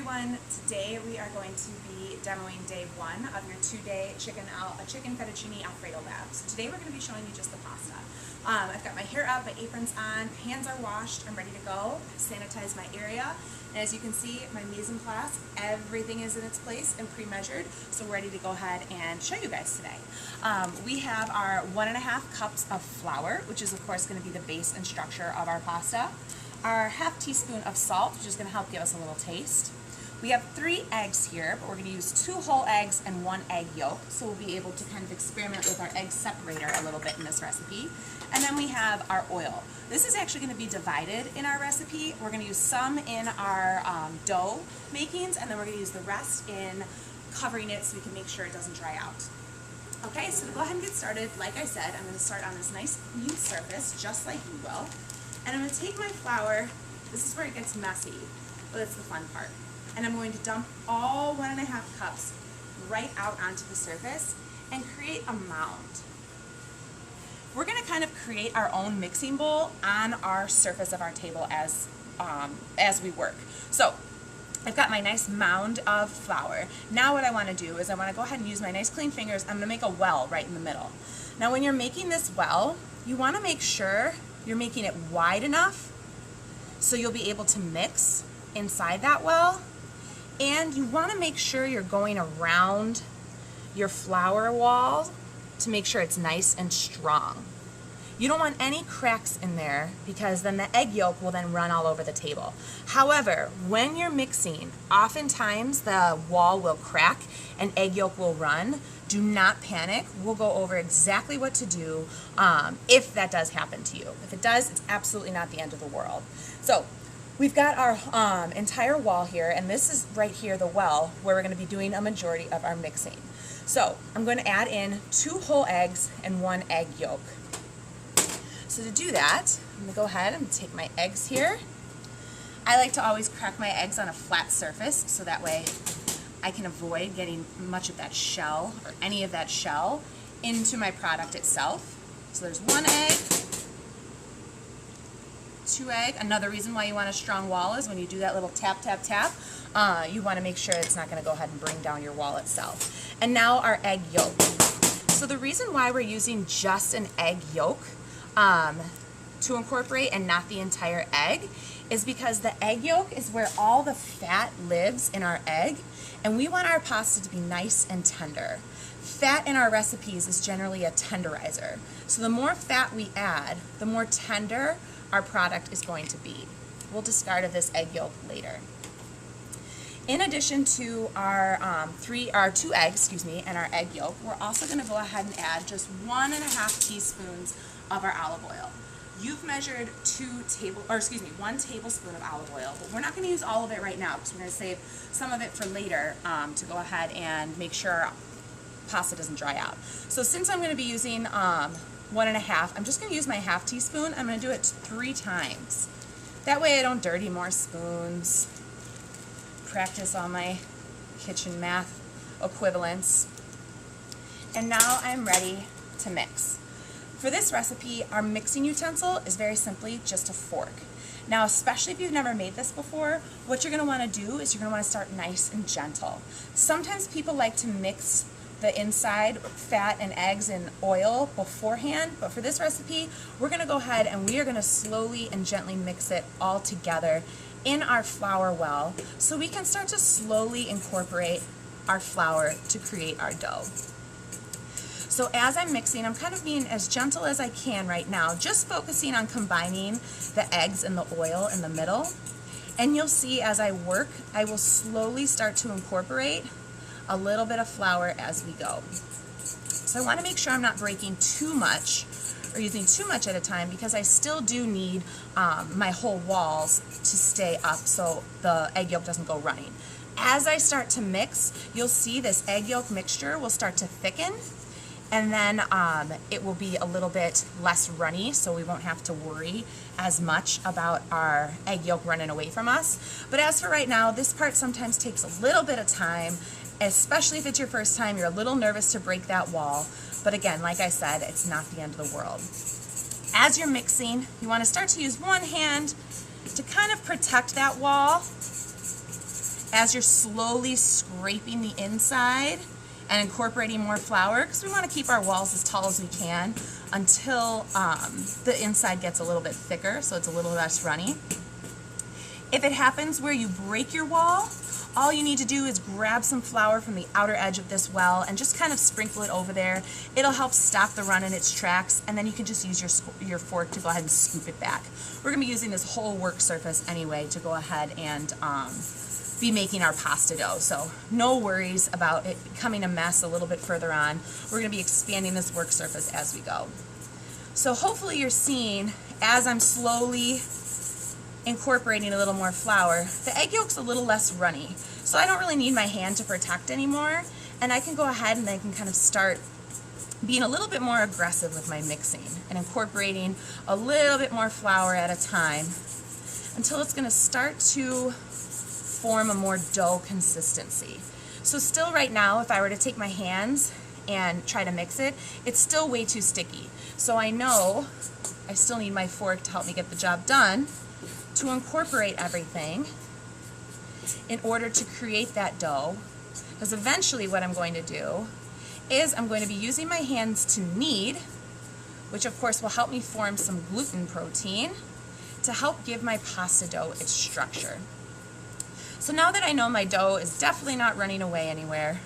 everyone. Today we are going to be demoing day one of your 2-day chicken fettuccine Alfredo lab. So today we're going to be showing you just the pasta. I've got my hair up, my apron's on, hands are washed, I'm ready to go. I've sanitized my area, and as you can see, my mise en place, everything is in its place and pre-measured, so we're ready to go ahead and show you guys today. We have our 1.5 cups of flour, which is of course going to be the base and structure of our pasta. Our ½ teaspoon of salt, which is going to help give us a little taste. We have 3 eggs here, but we're going to use 2 whole eggs and 1 egg yolk, so we'll be able to kind of experiment with our egg separator a little bit in this recipe. And then we have our oil. This is actually going to be divided in our recipe. We're going to use some in our dough makings, and then we're going to use the rest in covering it so we can make sure it doesn't dry out. Okay, so to go ahead and get started, like I said, I'm going to start on this nice clean surface, just like you will. And I'm going to take my flour, this is where it gets messy, but it's the fun part. And I'm going to dump all 1.5 cups right out onto the surface and create a mound. We're going to kind of create our own mixing bowl on our surface of our table as we work. So I've got my nice mound of flour. Now what I want to do is I want to go ahead and use my nice clean fingers. I'm going to make a well right in the middle. Now when you're making this well, you want to make sure you're making it wide enough so you'll be able to mix inside that well, and you want to make sure you're going around your flour wall to make sure it's nice and strong. You don't want any cracks in there because then the egg yolk will then run all over the table. However, when you're mixing, oftentimes the wall will crack and egg yolk will run. Do not panic. We'll go over exactly what to do if that does happen to you. If it does, it's absolutely not the end of the world. So we've got our entire wall here, and this is right here, the well, where we're going to be doing a majority of our mixing. So I'm going to add in 2 whole eggs and 1 egg yolk. So to do that, I'm going to go ahead and take my eggs here. I like to always crack my eggs on a flat surface so that way I can avoid getting much of that shell or any of that shell into my product itself. So there's 1 egg, 2 egg. Another reason why you want a strong wall is when you do that little tap, tap, tap, you want to make sure it's not going to go ahead and bring down your wall itself. And now our egg yolk. So the reason why we're using just an egg yolk to incorporate and not the entire egg is because the egg yolk is where all the fat lives in our egg, and we want our pasta to be nice and tender. Fat in our recipes is generally a tenderizer. So the more fat we add, the more tender our product is going to be. We'll discard of this egg yolk later. In addition to our 2 eggs, and our egg yolk, we're also going to go ahead and add just 1.5 teaspoons of our olive oil. You've measured 1 tablespoon of olive oil, but we're not going to use all of it right now because we're going to save some of it for later to go ahead and make sure our pasta doesn't dry out. So since I'm going to be using 1.5, I'm just going to use my ½ teaspoon. I'm going to do it 3 times. That way I don't dirty more spoons, practice all my kitchen math equivalents. And now I'm ready to mix. For this recipe, our mixing utensil is very simply just a fork. Now, especially if you've never made this before, what you're going to want to do is you're going to want to start nice and gentle. Sometimes people like to mix the inside fat and eggs and oil beforehand, but for this recipe, we're going to go ahead and we are going to slowly and gently mix it all together in our flour well so we can start to slowly incorporate our flour to create our dough. So as I'm mixing, I'm kind of being as gentle as I can right now, just focusing on combining the eggs and the oil in the middle. And you'll see as I work, I will slowly start to incorporate a little bit of flour as we go. So I want to make sure I'm not breaking too much or using too much at a time because I still do need my whole walls to stay up so the egg yolk doesn't go running. As I start to mix, you'll see this egg yolk mixture will start to thicken, and then it will be a little bit less runny, so we won't have to worry as much about our egg yolk running away from us. But as for right now, this part sometimes takes a little bit of time, especially if it's your first time. You're a little nervous to break that wall, but again, like I said, it's not the end of the world. As you're mixing, you want to start to use one hand to kind of protect that wall as you're slowly scraping the inside and incorporating more flour, because we want to keep our walls as tall as we can until the inside gets a little bit thicker, so it's a little less runny. If it happens where you break your wall, all you need to do is grab some flour from the outer edge of this well and just kind of sprinkle it over there. It'll help stop the run in its tracks, and then you can just use your fork to go ahead and scoop it back. We're going to be using this whole work surface anyway to go ahead and be making our pasta dough, so no worries about it becoming a mess a little bit further on. We're going to be expanding this work surface as we go. So hopefully you're seeing, as I'm slowly incorporating a little more flour, the egg yolk's a little less runny, so I don't really need my hand to protect anymore, and I can go ahead and I can kind of start being a little bit more aggressive with my mixing and incorporating a little bit more flour at a time until it's going to start to form a more dough consistency. So still right now, if I were to take my hands and try to mix it, it's still way too sticky. So I know I still need my fork to help me get the job done to incorporate everything in order to create that dough, because eventually what I'm going to do is I'm going to be using my hands to knead, which of course will help me form some gluten protein to help give my pasta dough its structure. So now that I know my dough is definitely not running away anywhere,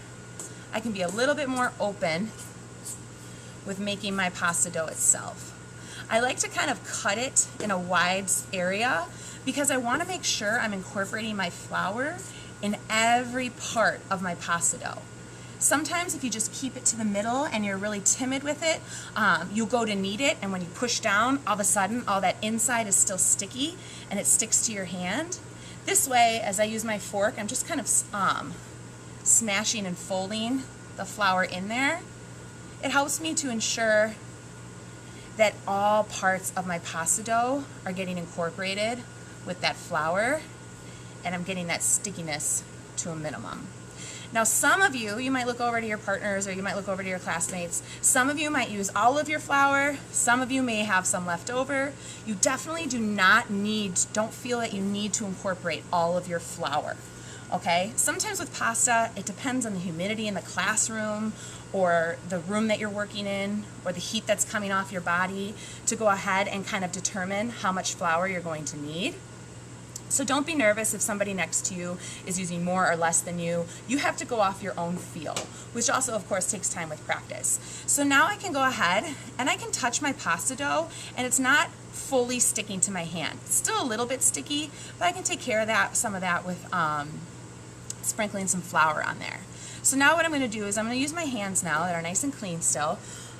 I can be a little bit more open with making my pasta dough itself. I like to kind of cut it in a wide area because I want to make sure I'm incorporating my flour in every part of my pasta dough. Sometimes if you just keep it to the middle and you're really timid with it, you'll go to knead it, and when you push down, all of a sudden all that inside is still sticky and it sticks to your hand. This way, as I use my fork, I'm just kind of smashing and folding the flour in there. It helps me to ensure that all parts of my pasta dough are getting incorporated with that flour, and I'm getting that stickiness to a minimum. Now some of you might look over to your partners, or you might look over to your classmates. Some of you might use all of your flour. Some of you may have some left over. You definitely don't feel that you need to incorporate all of your flour, okay? Sometimes with pasta, it depends on the humidity in the classroom or the room that you're working in or the heat that's coming off your body to go ahead and kind of determine how much flour you're going to need. So don't be nervous if somebody next to you is using more or less than you. You have to go off your own feel, which also, of course, takes time with practice. So now I can go ahead and I can touch my pasta dough, and it's not fully sticking to my hand. It's still a little bit sticky, but I can take care of some of that with sprinkling some flour on there. So now what I'm going to do is I'm going to use my hands now that are nice and clean still.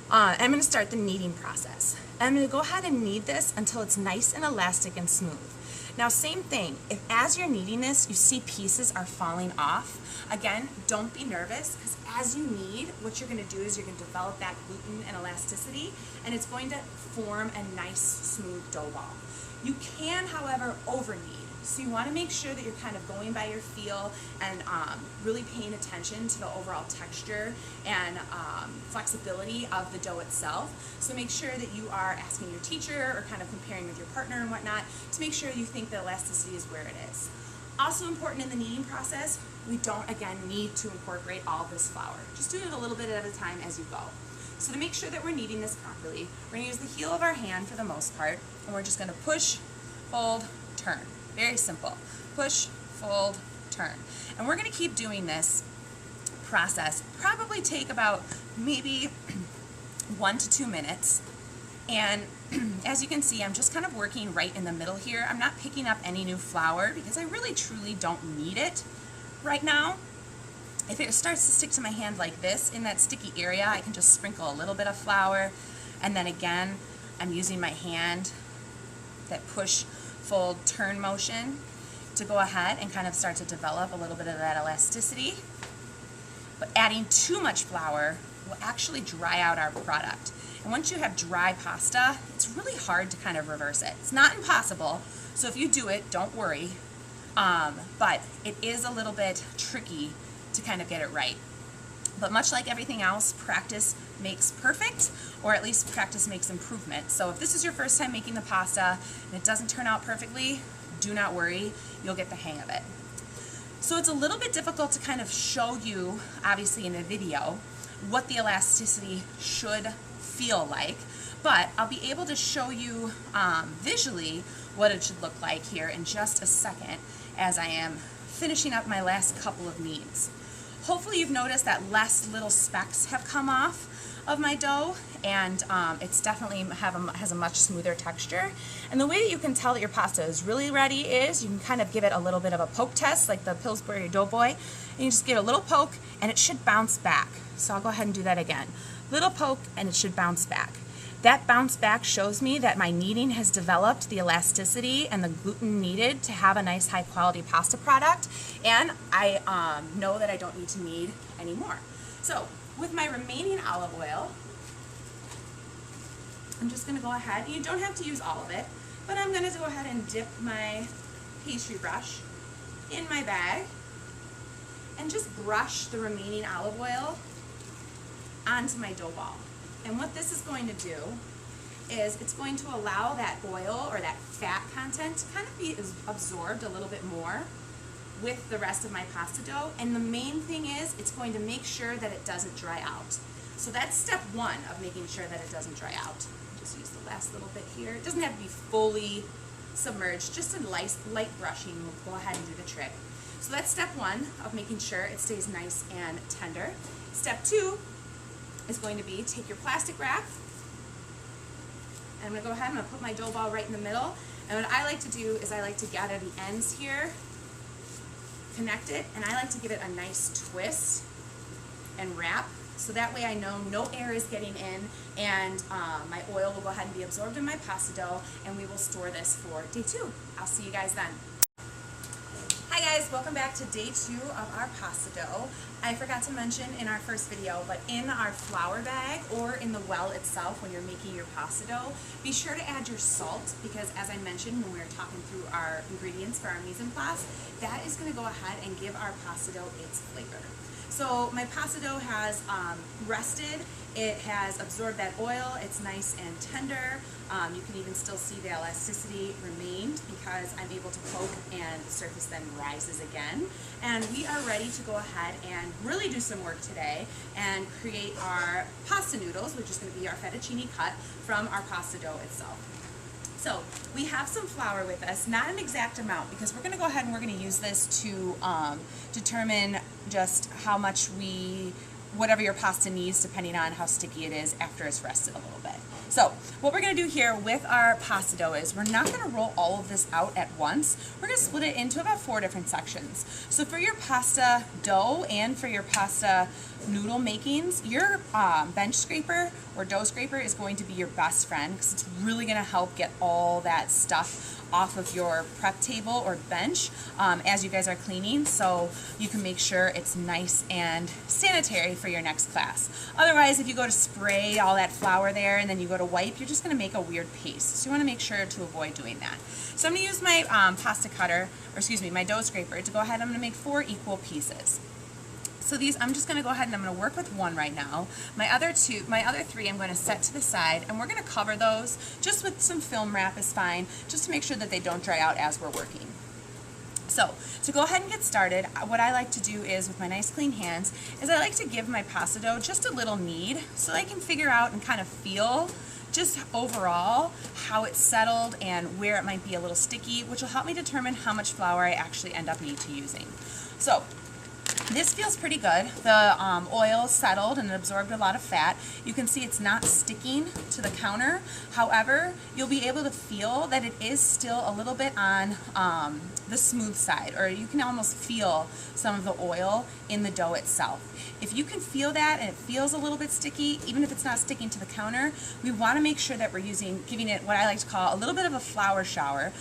I'm going to start the kneading process. I'm going to go ahead and knead this until it's nice and elastic and smooth. Now same thing, if as you're kneading this you see pieces are falling off, again, don't be nervous, because as you knead, what you're going to do is you're going to develop that gluten and elasticity, and it's going to form a nice smooth dough ball. You can, however, over knead. So you want to make sure that you're kind of going by your feel and really paying attention to the overall texture and flexibility of the dough itself. So make sure that you are asking your teacher or kind of comparing with your partner and whatnot to make sure you think the elasticity is where it is. Also important in the kneading process, we don't, again, need to incorporate all this flour. Just do it a little bit at a time as you go. So to make sure that we're kneading this properly, we're going to use the heel of our hand for the most part, and we're just going to push, fold, turn. Very simple. Push, fold, turn. And we're going to keep doing this process. Probably take about maybe 1 to 2 minutes. And as you can see, I'm just kind of working right in the middle here. I'm not picking up any new flour because I really truly don't need it right now. If it starts to stick to my hand like this in that sticky area, I can just sprinkle a little bit of flour. And then again, I'm using my hand, that push, fold, turn motion, to go ahead and kind of start to develop a little bit of that elasticity. But adding too much flour will actually dry out our product. And once you have dry pasta, it's really hard to kind of reverse it. It's not impossible, so if you do it, don't worry. But it is a little bit tricky to kind of get it right. But much like everything else, practice makes perfect, or at least practice makes improvement. So if this is your first time making the pasta and it doesn't turn out perfectly, do not worry, you'll get the hang of it. So it's a little bit difficult to kind of show you, obviously in a video, what the elasticity should feel like, but I'll be able to show you visually what it should look like here in just a second as I am finishing up my last couple of kneads. Hopefully you've noticed that less little specks have come off of my dough, and it's definitely has a much smoother texture. And the way that you can tell that your pasta is really ready is you can kind of give it a little bit of a poke test, like the Pillsbury Doughboy, and you just give it a little poke and it should bounce back. So I'll go ahead and do that again. Little poke and it should bounce back. That bounce back shows me that my kneading has developed the elasticity and the gluten needed to have a nice high quality pasta product, and I know that I don't need to knead anymore. So with my remaining olive oil, I'm just going to go ahead, you don't have to use all of it, but I'm going to go ahead and dip my pastry brush in my bag and just brush the remaining olive oil onto my dough ball. And what this is going to do is it's going to allow that oil or that fat content to kind of be absorbed a little bit more with the rest of my pasta dough. And the main thing is it's going to make sure that it doesn't dry out. So that's step one of making sure that it doesn't dry out. Just use the last little bit here. It doesn't have to be fully submerged, just a light brushing will go ahead and do the trick. So that's step one of making sure it stays nice and tender. Step two is going to be take your plastic wrap, and I'm going to go ahead and I'm going to put my dough ball right in the middle. And what I like to do is I like to gather the ends here, connect it, and I like to give it a nice twist and wrap, so that way I know no air is getting in, and my oil will go ahead and be absorbed in my pasta dough, and we will store this for day 2. I'll see you guys then. Hi guys, welcome back to day 2 of our pasta dough. I forgot to mention in our first video, but in our flour bag or in the well itself when you're making your pasta dough, be sure to add your salt, because as I mentioned when we were talking through our ingredients for our mise en place, that is going to go ahead and give our pasta dough its flavor. So my pasta dough has rested, it has absorbed that oil, it's nice and tender. You can even still see the elasticity remained because I'm able to poke and the surface then rises again. And we are ready to go ahead and really do some work today and create our pasta noodles, which is going to be our fettuccine cut from our pasta dough itself. So we have some flour with us, not an exact amount, because we're going to go ahead and we're going to use this to determine just how much whatever your pasta needs, depending on how sticky it is after it's rested a little bit. So what we're going to do here with our pasta dough is we're not going to roll all of this out at once. We're going to split it into about 4 different sections. So for your pasta dough and for your pasta noodle makings, your bench scraper or dough scraper is going to be your best friend, because it's really going to help get all that stuff off of your prep table or bench as you guys are cleaning, so you can make sure it's nice and sanitary for your next class. Otherwise, if you go to spray all that flour there and then you go to wipe, you're just going to make a weird paste. So you want to make sure to avoid doing that. So I'm going to use my pasta cutter, or excuse me, my dough scraper, to go ahead. I'm going to make 4 equal pieces. So these, I'm just going to go ahead and I'm going to work with 1 right now. My other 3 I'm going to set to the side, and we're going to cover those just with some film wrap is fine, just to make sure that they don't dry out as we're working. So to go ahead and get started, what I like to do is, with my nice clean hands, is I like to give my pasta dough just a little knead so I can figure out and kind of feel just overall how it's settled and where it might be a little sticky, which will help me determine how much flour I actually end up using. So this feels pretty good. The oil settled and absorbed a lot of fat. You can see it's not sticking to the counter. However, you'll be able to feel that it is still a little bit on the smooth side, or you can almost feel some of the oil in the dough itself. If you can feel that and it feels a little bit sticky, even if it's not sticking to the counter, we want to make sure that we're giving it what I like to call a little bit of a flour shower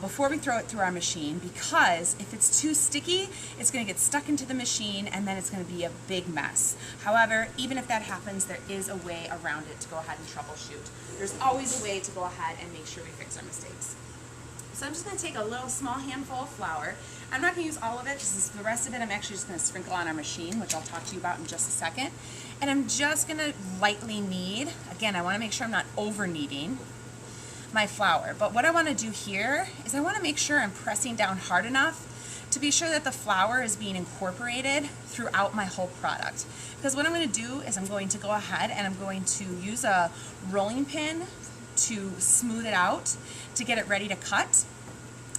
before we throw it through our machine, because if it's too sticky, it's going to get stuck into the machine and then it's going to be a big mess. However, even if that happens, there is a way around it to go ahead and troubleshoot. There's always a way to go ahead and make sure we fix our mistakes. So I'm just going to take a little small handful of flour. I'm not going to use all of it, because the rest of it I'm actually just going to sprinkle on our machine, which I'll talk to you about in just a second. And I'm just going to lightly knead. Again, I want to make sure I'm not over kneading my flour. But what I want to do here is I want to make sure I'm pressing down hard enough to be sure that the flour is being incorporated throughout my whole product. Because what I'm going to do is I'm going to go ahead and I'm going to use a rolling pin to smooth it out to get it ready to cut.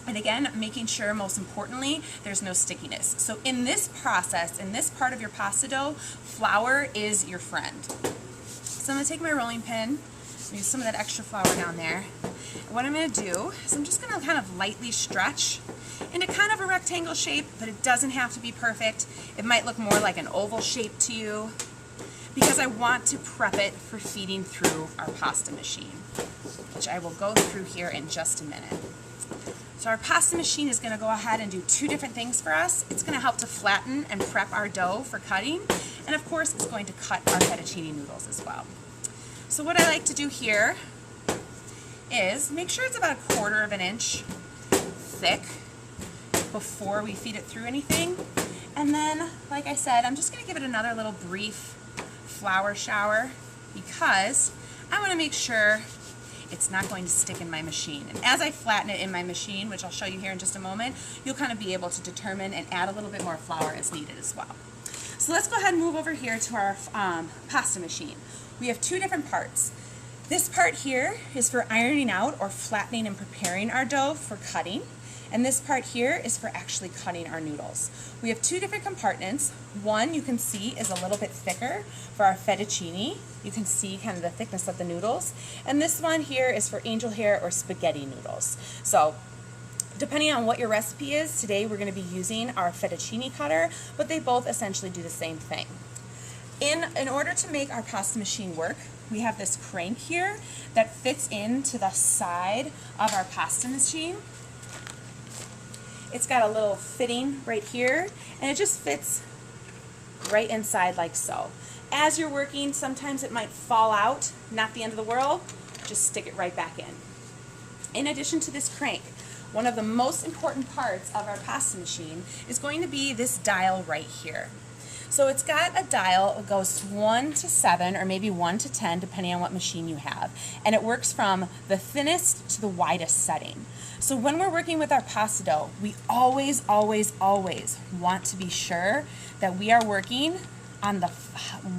And again, making sure, most importantly, there's no stickiness. So in this process, in this part of your pasta dough, flour is your friend. So I'm going to take my rolling pin, use some of that extra flour down there. And what I'm going to do is I'm just going to kind of lightly stretch into kind of a rectangle shape, but it doesn't have to be perfect. It might look more like an oval shape to you because I want to prep it for feeding through our pasta machine, which I will go through here in just a minute. So our pasta machine is going to go ahead and do two different things for us. It's going to help to flatten and prep our dough for cutting, and of course it's going to cut our fettuccine noodles as well. So what I like to do here is make sure it's about 1/4 of an inch thick before we feed it through anything. And then, like I said, I'm just going to give it another little brief flour shower because I want to make sure it's not going to stick in my machine. And as I flatten it in my machine, which I'll show you here in just a moment, you'll kind of be able to determine and add a little bit more flour as needed as well. So let's go ahead and move over here to our pasta machine. We have two different parts. This part here is for ironing out or flattening and preparing our dough for cutting. And this part here is for actually cutting our noodles. We have two different compartments. One you can see is a little bit thicker for our fettuccine. You can see kind of the thickness of the noodles. And this one here is for angel hair or spaghetti noodles. So depending on what your recipe is, today we're going to be using our fettuccine cutter, but they both essentially do the same thing. In order to make our pasta machine work, we have this crank here that fits into the side of our pasta machine. It's got a little fitting right here, and it just fits right inside like so. As you're working, sometimes it might fall out, not the end of the world, just stick it right back in. In addition to this crank, one of the most important parts of our pasta machine is going to be this dial right here. So it's got a dial that goes 1 to 7 or maybe 1 to 10 depending on what machine you have, and it works from the thinnest to the widest setting. So when we're working with our pasta dough, we always want to be sure that we are working on the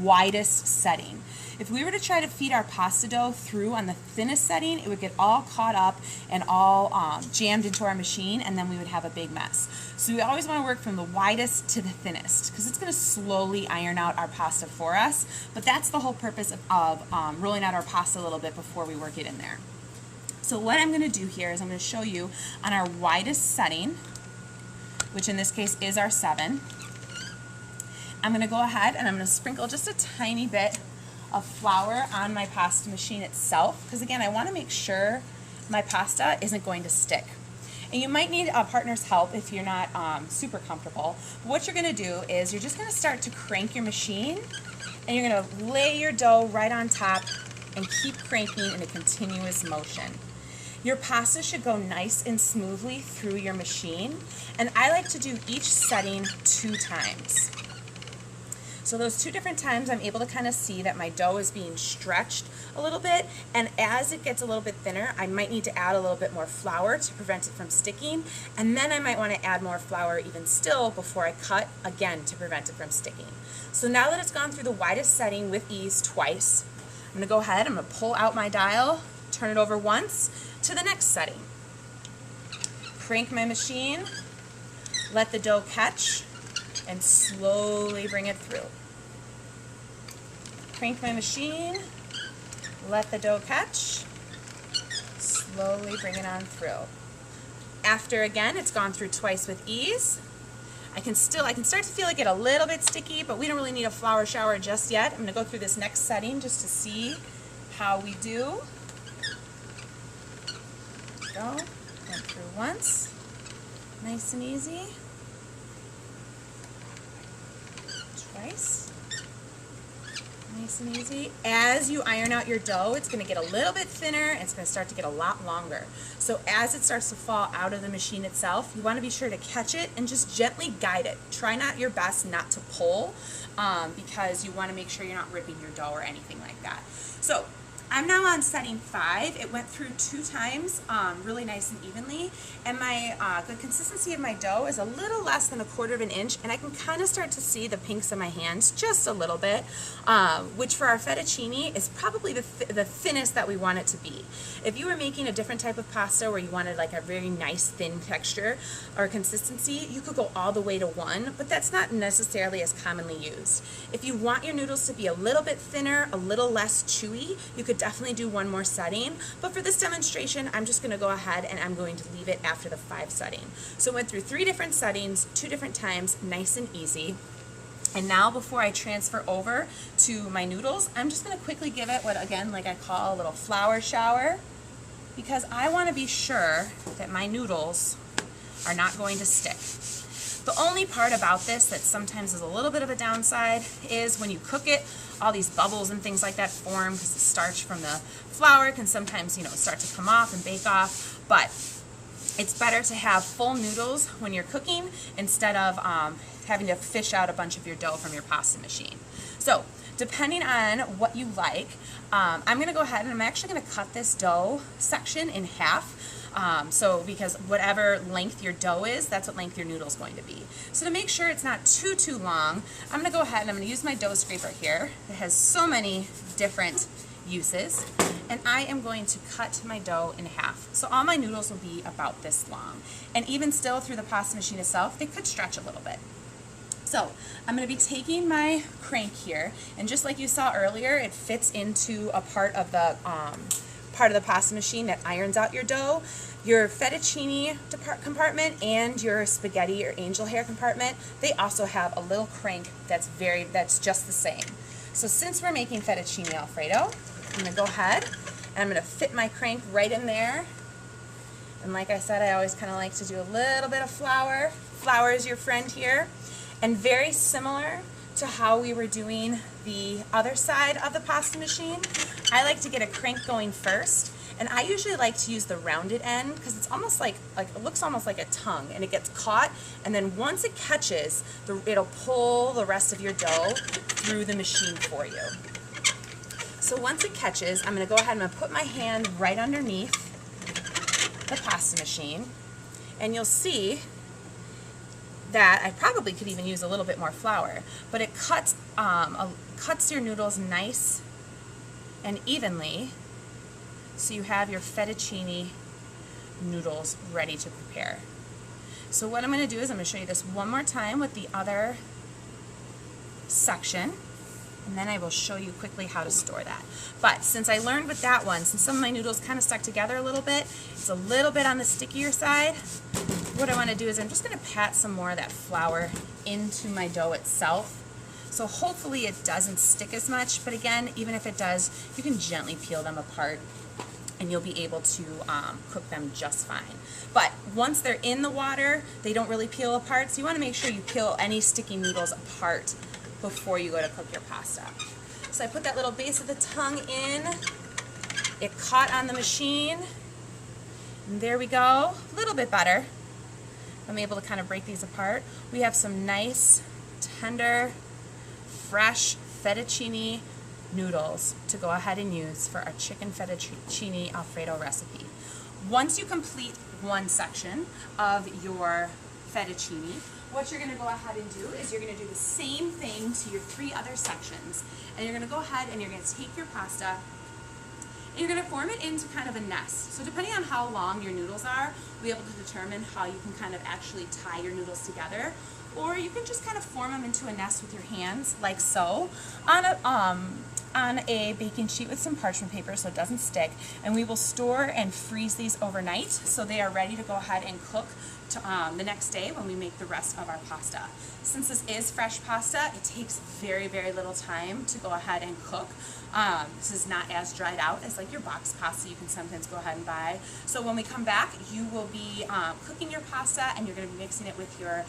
widest setting. If we were to try to feed our pasta dough through on the thinnest setting, it would get all caught up and all jammed into our machine, and then we would have a big mess. So we always want to work from the widest to the thinnest because it's going to slowly iron out our pasta for us, but that's the whole purpose of rolling out our pasta a little bit before we work it in there. So what I'm going to do here is I'm going to show you on our widest setting, which in this case is our 7. I'm going to go ahead and I'm going to sprinkle just a tiny bit of flour on my pasta machine itself, because again, I want to make sure my pasta isn't going to stick. And you might need a partner's help if you're not super comfortable. But what you're going to do is you're just going to start to crank your machine, and you're going to lay your dough right on top and keep cranking in a continuous motion. Your pasta should go nice and smoothly through your machine, and I like to do each setting 2 times. So those 2 different times I'm able to kind of see that my dough is being stretched a little bit, and as it gets a little bit thinner, I might need to add a little bit more flour to prevent it from sticking, and then I might want to add more flour even still before I cut, again, to prevent it from sticking. So now that it's gone through the widest setting with ease twice, I'm going to go ahead, I'm going to pull out my dial, turn it over once to the next setting. Crank my machine, let the dough catch, and slowly bring it through. Crank my machine, let the dough catch, slowly bring it on through. After, again, it's gone through twice with ease, I can start to feel it get a little bit sticky, but we don't really need a flour shower just yet. I'm going to go through this next setting just to see how we do. Go, went through once, nice and easy. Twice, nice and easy. As you iron out your dough, it's going to get a little bit thinner, and it's going to start to get a lot longer. So as it starts to fall out of the machine itself, you want to be sure to catch it and just gently guide it. Try your best not to pull because you want to make sure you're not ripping your dough or anything like that. So I'm now on setting 5. It went through 2 times, really nice and evenly. And my the consistency of my dough is a little less than 1/4 of an inch, and I can kind of start to see the pinks of my hands just a little bit, which for our fettuccine is probably the thinnest that we want it to be. If you were making a different type of pasta where you wanted like a very nice thin texture or consistency, you could go all the way to 1, but that's not necessarily as commonly used. If you want your noodles to be a little bit thinner, a little less chewy, you could definitely do 1 more setting, but for this demonstration I'm just going to go ahead and I'm going to leave it after the 5 setting. So I went through 3 different settings, 2 different times, nice and easy. And now before I transfer over to my noodles, I'm just going to quickly give it what, again, like I call a little flour shower, because I want to be sure that my noodles are not going to stick. The only part about this that sometimes is a little bit of a downside is when you cook it, all these bubbles and things like that form because the starch from the flour can sometimes, start to come off and bake off. But it's better to have full noodles when you're cooking instead of having to fish out a bunch of your dough from your pasta machine. So depending on what you like, I'm going to go ahead and I'm actually going to cut this dough section in half. Because whatever length your dough is, that's what length your noodle is going to be. So to make sure it's not too long, I'm going to go ahead and I'm going to use my dough scraper here. It has so many different uses, and I am going to cut my dough in half. So all my noodles will be about this long, and even still through the pasta machine itself, they could stretch a little bit. So I'm going to be taking my crank here, and just like you saw earlier, it fits into a part of the pasta machine that irons out your dough. Your fettuccine compartment and your spaghetti or angel hair compartment, they also have a little crank that's just the same. So since we're making fettuccine Alfredo, I'm going to go ahead and I'm going to fit my crank right in there. And like I said, I always kind of like to do a little bit of flour. Flour is your friend here. And very similar to how we were doing the other side of the pasta machine, I like to get a crank going first, and I usually like to use the rounded end because it's almost like it looks almost like a tongue, and it gets caught, and then once it catches, it'll pull the rest of your dough through the machine for you. So once it catches, I'm going to go ahead and I'm going to put my hand right underneath the pasta machine, and you'll see that I probably could even use a little bit more flour, but it cuts your noodles nice and evenly, so you have your fettuccine noodles ready to prepare. So what I'm going to do is I'm going to show you this one more time with the other section, and then I will show you quickly how to store that. But since I learned with that one, since some of my noodles kind of stuck together a little bit, it's a little bit on the stickier side, what I want to do is I'm just going to pat some more of that flour into my dough itself. So hopefully it doesn't stick as much, but again, even if it does, you can gently peel them apart and you'll be able to cook them just fine. But once they're in the water, they don't really peel apart, so you want to make sure you peel any sticky noodles apart before you go to cook your pasta. So I put that little base of the tongue in, it caught on the machine, and there we go, a little bit better. I'm able to kind of break these apart. We have some nice, tender, fresh fettuccine noodles to go ahead and use for our chicken fettuccine Alfredo recipe. Once you complete one section of your fettuccine, what you're going to go ahead and do is you're going to do the same thing to your 3 other sections, and you're going to go ahead and you're going to take your pasta and you're going to form it into kind of a nest. So depending on how long your noodles are, we'll be able to determine how you can kind of actually tie your noodles together, or you can just kind of form them into a nest with your hands like so on a baking sheet with some parchment paper so it doesn't stick, and we will store and freeze these overnight so they are ready to go ahead and cook the next day when we make the rest of our pasta. Since this is fresh pasta, it takes very, very little time to go ahead and cook. This is not as dried out as like your box pasta you can sometimes go ahead and buy. So when we come back, you will be cooking your pasta and you're going to be mixing it with your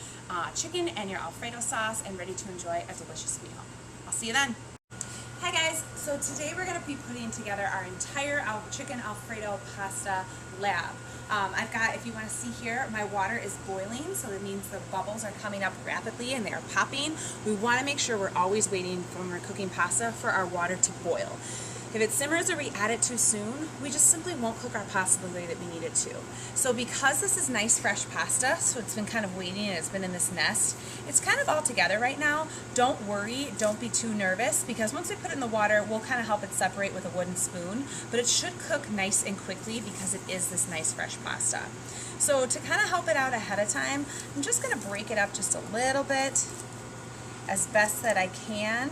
chicken and your Alfredo sauce and ready to enjoy a delicious meal. I'll see you then. Hi guys, so today we're going to be putting together our entire chicken Alfredo pasta lab. I've got, if you want to see here, my water is boiling, so it means the bubbles are coming up rapidly and they are popping. We want to make sure we're always waiting when we're cooking pasta for our water to boil. If it simmers or we add it too soon, we just simply won't cook our pasta the way that we need it to. So because this is nice fresh pasta, so it's been kind of waiting and it's been in this nest, it's kind of all together right now. Don't worry, don't be too nervous, because once we put it in the water, we'll kind of help it separate with a wooden spoon, but it should cook nice and quickly because it is this nice fresh pasta. So to kind of help it out ahead of time, I'm just going to break it up just a little bit as best that I can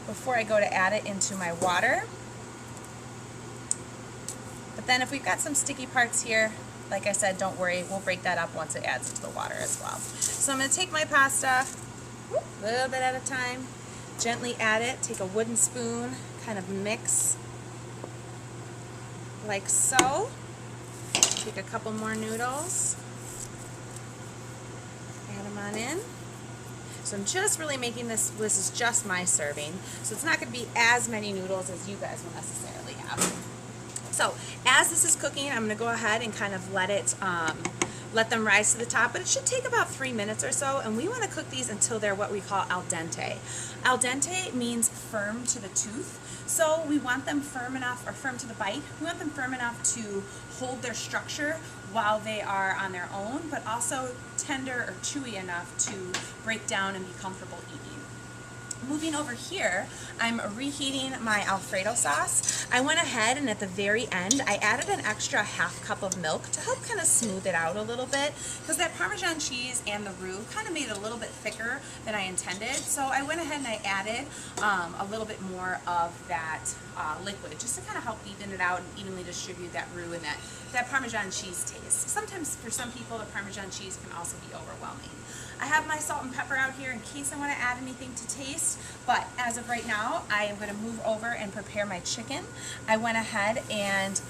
before I go to add it into my water. But then if we've got some sticky parts here, like I said, don't worry, we'll break that up once it adds into the water as well. So I'm going to take my pasta, a little bit at a time, gently add it, take a wooden spoon, kind of mix like so. Take a couple more noodles, add them on in. So I'm just really making this is just my serving, so it's not going to be as many noodles as you guys will necessarily have. So as this is cooking, I'm going to go ahead and kind of let them rise to the top, but it should take about 3 minutes or so, and we want to cook these until they're what we call al dente. Al dente means firm to the tooth, so we want them firm enough, or firm to the bite, we want them firm enough to hold their structure while they are on their own, but also tender or chewy enough to break down and be comfortable eating. Moving over here, I'm reheating my Alfredo sauce. I went ahead and at the very end, I added an extra ½ cup of milk to help kind of smooth it out a little bit, because that Parmesan cheese and the roux kind of made it a little bit thicker than I intended. So I went ahead and I added a little bit more of that liquid, just to kind of help even it out and evenly distribute that roux and that Parmesan cheese taste. Sometimes for some people, the Parmesan cheese can also be overwhelming. I have my salt and pepper out here in case I want to add anything to taste, but as of right now, I am going to move over and prepare my chicken. I went ahead and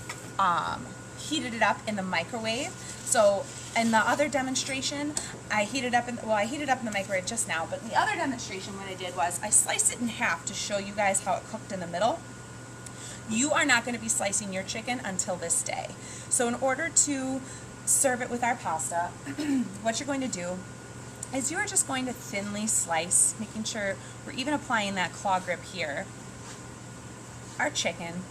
heated it up in the microwave. So in the other demonstration, I heated up in the microwave just now, but the other demonstration what I did was I sliced it in half to show you guys how it cooked in the middle. You are not going to be slicing your chicken until this day. So in order to serve it with our pasta, what you're going to do is you are just going to thinly slice, making sure we're even applying that claw grip here, our chicken.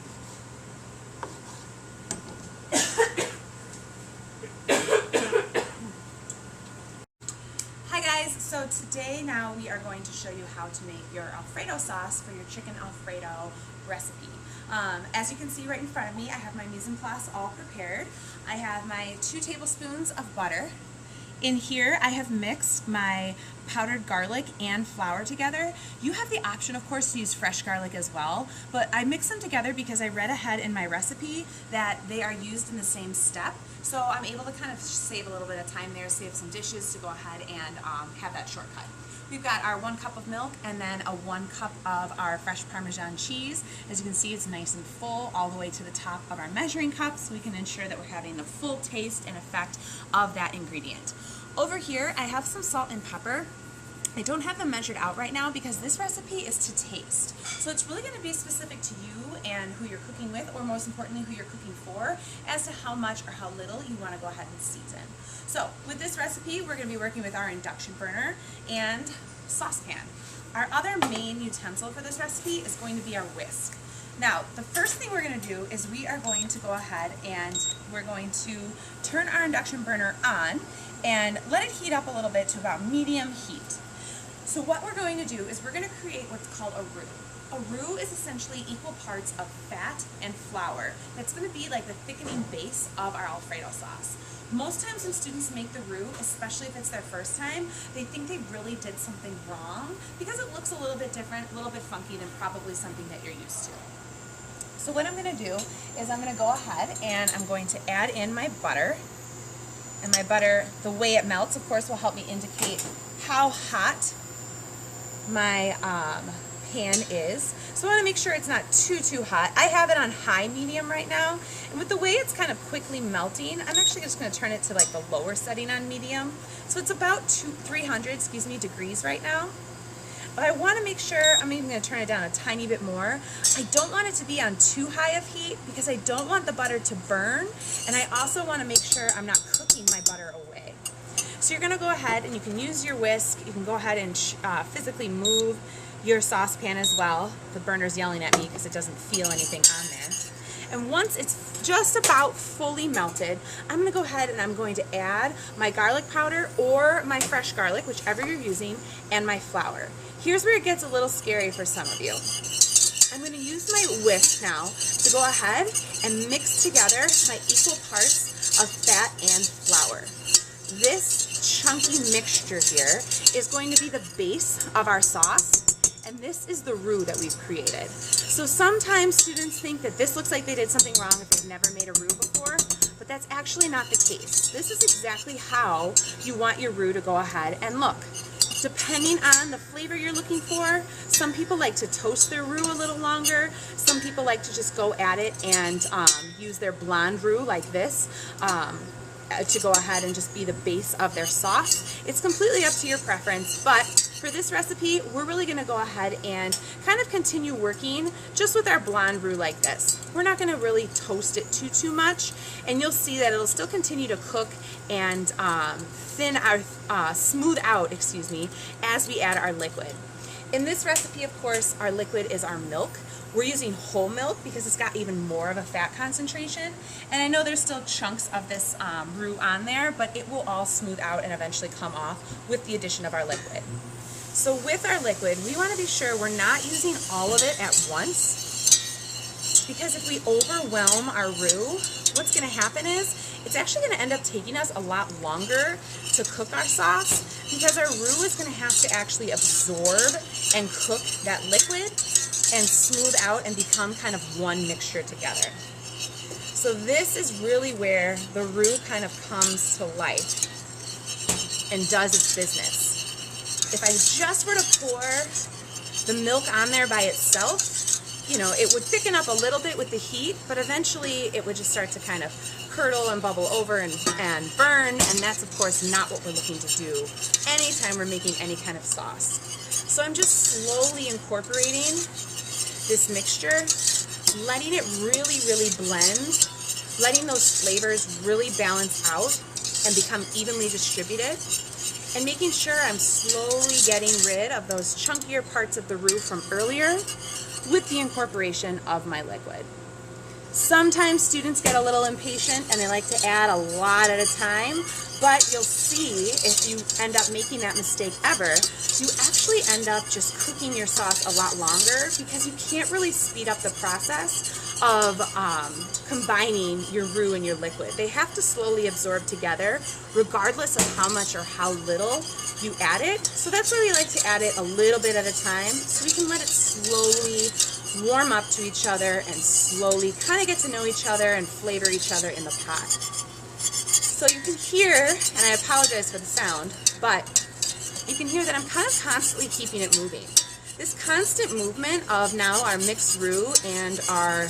Hi guys, so today now we are going to show you how to make your Alfredo sauce for your chicken Alfredo recipe. As you can see right in front of me, I have my mise en place all prepared. I have my 2 tablespoons of butter. In here, I have mixed my powdered garlic and flour together. You have the option, of course, to use fresh garlic as well, but I mix them together because I read ahead in my recipe that they are used in the same step. So I'm able to kind of save a little bit of time there, save some dishes to go ahead and have that shortcut. We've got our 1 cup of milk and then a 1 cup of our fresh Parmesan cheese. As you can see, it's nice and full all the way to the top of our measuring cup, so we can ensure that we're having the full taste and effect of that ingredient. Over here, I have some salt and pepper. I don't have them measured out right now because this recipe is to taste. So it's really going to be specific to you and who you're cooking with, or most importantly, who you're cooking for, as to how much or how little you want to go ahead and season. So with this recipe, we're going to be working with our induction burner and saucepan. Our other main utensil for this recipe is going to be our whisk. Now, the first thing we're going to do is we are going to go ahead and we're going to turn our induction burner on and let it heat up a little bit to about medium heat. So what we're going to do is we're going to create what's called a roux. A roux is essentially equal parts of fat and flour. That's going to be like the thickening base of our Alfredo sauce. Most times when students make the roux, especially if it's their first time, they think they really did something wrong because it looks a little bit different, a little bit funky than probably something that you're used to. So what I'm going to do is I'm going to go ahead and I'm going to add in my butter. And my butter, the way it melts, of course, will help me indicate how hot my pan is. So I want to make sure it's not too hot. I have it on high medium right now, and with the way it's kind of quickly melting, I'm actually just going to turn it to like the lower setting on medium. So it's about 300 degrees right now. But I want to make sure, I'm even going to turn it down a tiny bit more. I don't want it to be on too high of heat because I don't want the butter to burn, and I also want to make sure I'm not cooking my butter away. So you're going to go ahead and you can use your whisk, you can go ahead and physically move your saucepan as well. The burner's yelling at me because it doesn't feel anything on there. And once it's just about fully melted, I'm going to go ahead and I'm going to add my garlic powder or my fresh garlic, whichever you're using, and my flour. Here's where it gets a little scary for some of you. I'm going to use my whisk now to go ahead and mix together my equal parts of fat and flour. This chunky mixture here is going to be the base of our sauce, and this is the roux that we've created. So sometimes students think that this looks like they did something wrong if they've never made a roux before, but that's actually not the case. This is exactly how you want your roux to go ahead and look. Depending on the flavor you're looking for, some people like to toast their roux a little longer. Some people like to just go at it and use their blonde roux like this to go ahead and just be the base of their sauce. It's completely up to your preference, but for this recipe, we're really going to go ahead and kind of continue working just with our blonde roux like this. We're not going to really toast it too much, and you'll see that it'll still continue to cook and smooth out, as we add our liquid. In this recipe, of course, our liquid is our milk. We're using whole milk because it's got even more of a fat concentration. And I know there's still chunks of this roux on there, but it will all smooth out and eventually come off with the addition of our liquid. So with our liquid, we want to be sure we're not using all of it at once, because if we overwhelm our roux, what's going to happen is it's actually going to end up taking us a lot longer to cook our sauce, because our roux is going to have to actually absorb and cook that liquid and smooth out and become kind of one mixture together. So this is really where the roux kind of comes to life and does its business. If I just were to pour the milk on there by itself, you know, it would thicken up a little bit with the heat, but eventually it would just start to kind of curdle and bubble over and burn, and that's of course not what we're looking to do anytime we're making any kind of sauce. So I'm just slowly incorporating this mixture, letting it really blend, letting those flavors really balance out and become evenly distributed, and making sure I'm slowly getting rid of those chunkier parts of the roux from earlier with the incorporation of my liquid. Sometimes students get a little impatient and they like to add a lot at a time, but you'll see if you end up making that mistake ever, you actually end up just cooking your sauce a lot longer, because you can't really speed up the process of combining your roux and your liquid. They have to slowly absorb together regardless of how much or how little you add it. So that's why we like to add it a little bit at a time, so we can let it slowly warm up to each other and slowly kind of get to know each other and flavor each other in the pot. So you can hear, and I apologize for the sound, but you can hear that I'm kind of constantly keeping it moving. This constant movement of now our mixed roux and our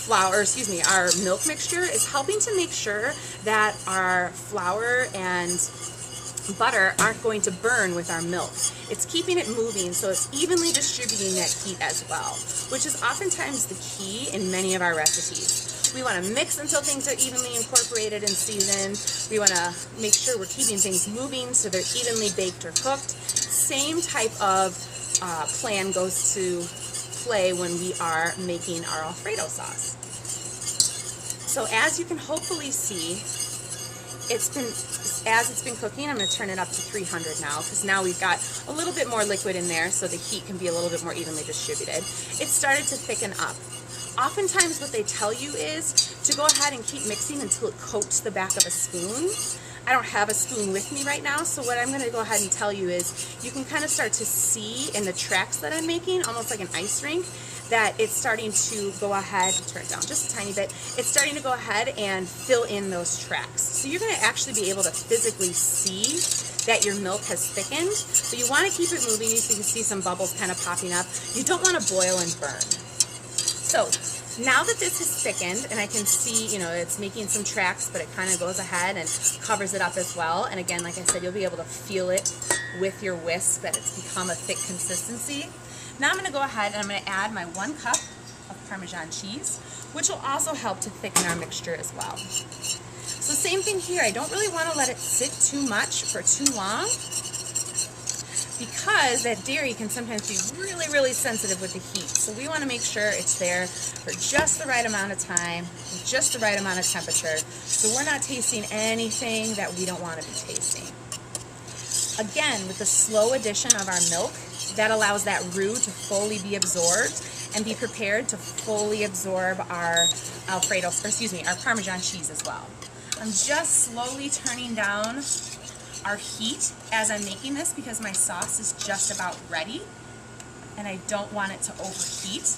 our milk mixture is helping to make sure that our flour and butter aren't going to burn with our milk. It's keeping it moving, so it's evenly distributing that heat as well, which is oftentimes the key in many of our recipes. We want to mix until things are evenly incorporated and seasoned. We want to make sure we're keeping things moving so they're evenly baked or cooked. Same type of plan goes to play when we are making our Alfredo sauce. So as you can hopefully see, as it's been cooking, I'm going to turn it up to 300 now, because now we've got a little bit more liquid in there, so the heat can be a little bit more evenly distributed. It started to thicken up. Oftentimes what they tell you is to go ahead and keep mixing until it coats the back of a spoon. I don't have a spoon with me right now, so what I'm going to go ahead and tell you is you can kind of start to see in the tracks that I'm making, almost like an ice rink, that it's starting to go ahead, turn it down just a tiny bit, it's starting to go ahead and fill in those tracks. So you're going to actually be able to physically see that your milk has thickened, but you want to keep it moving so you can see some bubbles kind of popping up. You don't want to boil and burn. So now that this has thickened, and I can see, you know, it's making some tracks, but it kind of goes ahead and covers it up as well. And again, like I said, you'll be able to feel it with your whisk that it's become a thick consistency. Now I'm going to go ahead and I'm going to add my 1 cup of Parmesan cheese, which will also help to thicken our mixture as well. So same thing here, I don't really want to let it sit too much for too long, because that dairy can sometimes be really, really sensitive with the heat. So we want to make sure it's there for just the right amount of time, just the right amount of temperature, so we're not tasting anything that we don't want to be tasting. Again, with the slow addition of our milk, that allows that roux to fully be absorbed and be prepared to fully absorb our Alfredo, or excuse me, our Parmesan cheese as well. I'm just slowly turning down our heat as I'm making this because my sauce is just about ready and I don't want it to overheat.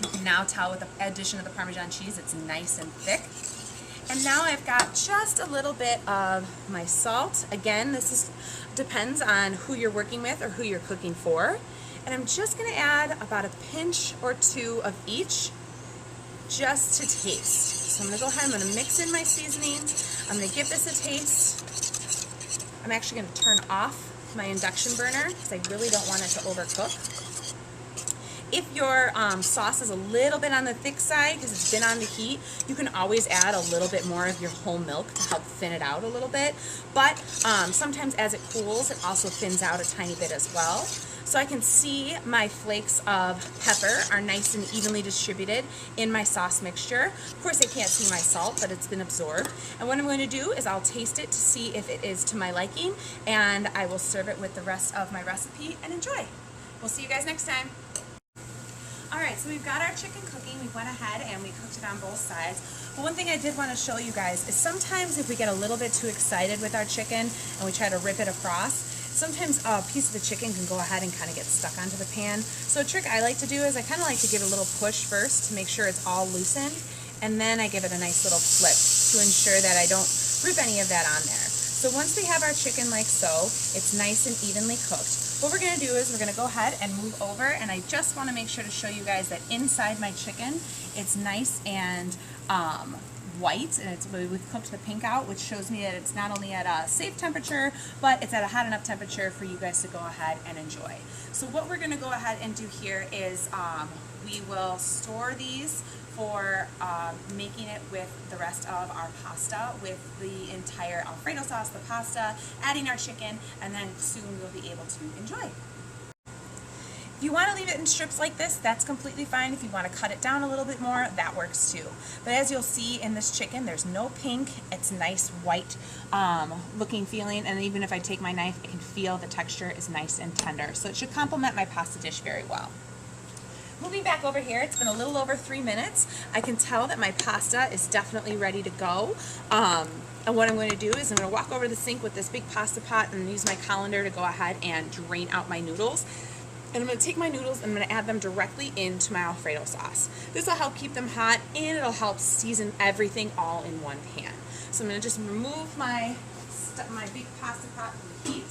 You can now tell with the addition of the Parmesan cheese, it's nice and thick. And now I've got just a little bit of my salt. Again, depends on who you're working with or who you're cooking for. And I'm just gonna add about a pinch or two of each just to taste. So I'm gonna go ahead, I'm gonna mix in my seasonings. I'm gonna give this a taste. I'm actually gonna turn off my induction burner because I really don't want it to overcook. If your sauce is a little bit on the thick side because it's been on the heat, you can always add a little bit more of your whole milk to help thin it out a little bit. But sometimes as it cools, it also thins out a tiny bit as well. So I can see my flakes of pepper are nice and evenly distributed in my sauce mixture. Of course, I can't see my salt, but it's been absorbed. And what I'm going to do is I'll taste it to see if it is to my liking, and I will serve it with the rest of my recipe and enjoy. We'll see you guys next time. Alright, so we've got our chicken cooking. We went ahead and we cooked it on both sides. But one thing I did want to show you guys is sometimes if we get a little bit too excited with our chicken and we try to rip it across, sometimes a piece of the chicken can go ahead and kind of get stuck onto the pan. So a trick I like to do is I kind of like to give it a little push first to make sure it's all loosened, and then I give it a nice little flip to ensure that I don't rip any of that on there. So once we have our chicken like so, it's nice and evenly cooked. What we're going to do is we're going to go ahead and move over, and I just want to make sure to show you guys that inside my chicken, it's nice and white, and we've cooked the pink out, which shows me that it's not only at a safe temperature, but it's at a hot enough temperature for you guys to go ahead and enjoy. So what we're going to go ahead and do here is we will store these for making it with the rest of our pasta, with the entire Alfredo sauce, the pasta, adding our chicken, and then soon we'll be able to enjoy. If you want to leave it in strips like this, that's completely fine. If you want to cut it down a little bit more, that works too. But as you'll see in this chicken, there's no pink. It's nice white looking feeling, and even if I take my knife, I can feel the texture is nice and tender. So it should complement my pasta dish very well. Moving back over here, it's been a little over 3 minutes. I can tell that my pasta is definitely ready to go. And what I'm going to do is I'm going to walk over to the sink with this big pasta pot and use my colander to go ahead and drain out my noodles. And I'm going to take my noodles and I'm going to add them directly into my Alfredo sauce. This will help keep them hot, and it'll help season everything all in one pan. So I'm going to just remove my big pasta pot from the heat.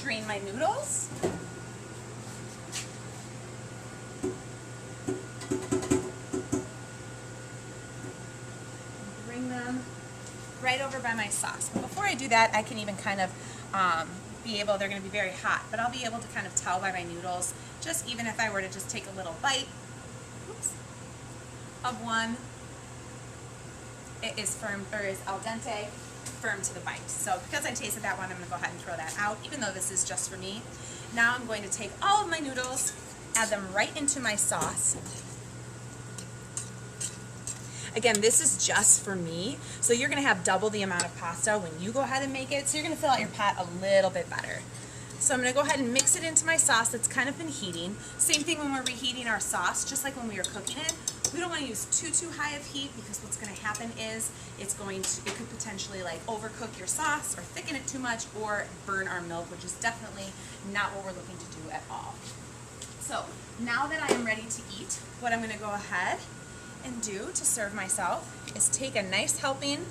Drain my noodles. Bring them right over by my sauce. But before I do that, I can even kind of they're going to be very hot, but I'll be able to kind of tell by my noodles, just even if I were to just take a little bite of one, it is firm, or is al dente, firm to the bite. So because I tasted that one, I'm going to go ahead and throw that out, even though this is just for me. Now I'm going to take all of my noodles, add them right into my sauce. Again, this is just for me, so you're going to have double the amount of pasta when you go ahead and make it, so you're going to fill out your pot a little bit better. So I'm going to go ahead and mix it into my sauce that's kind of been heating. Same thing when we're reheating our sauce, just like when we were cooking it. We don't want to use too high of heat, because what's going to happen is it could potentially like overcook your sauce or thicken it too much or burn our milk, which is definitely not what we're looking to do at all. So now that I am ready to eat, what I'm going to go ahead and do to serve myself is take a nice helping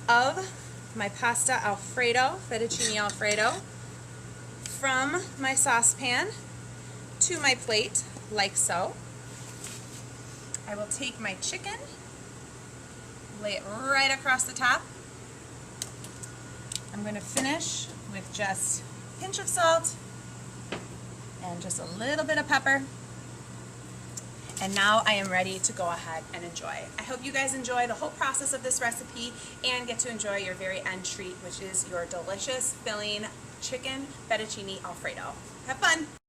of my pasta Alfredo, fettuccine Alfredo, from my saucepan to my plate, like so. I will take my chicken, lay it right across the top. I'm going to finish with just a pinch of salt and just a little bit of pepper. And now I am ready to go ahead and enjoy. I hope you guys enjoy the whole process of this recipe and get to enjoy your very end treat, which is your delicious filling chicken fettuccine Alfredo. Have fun!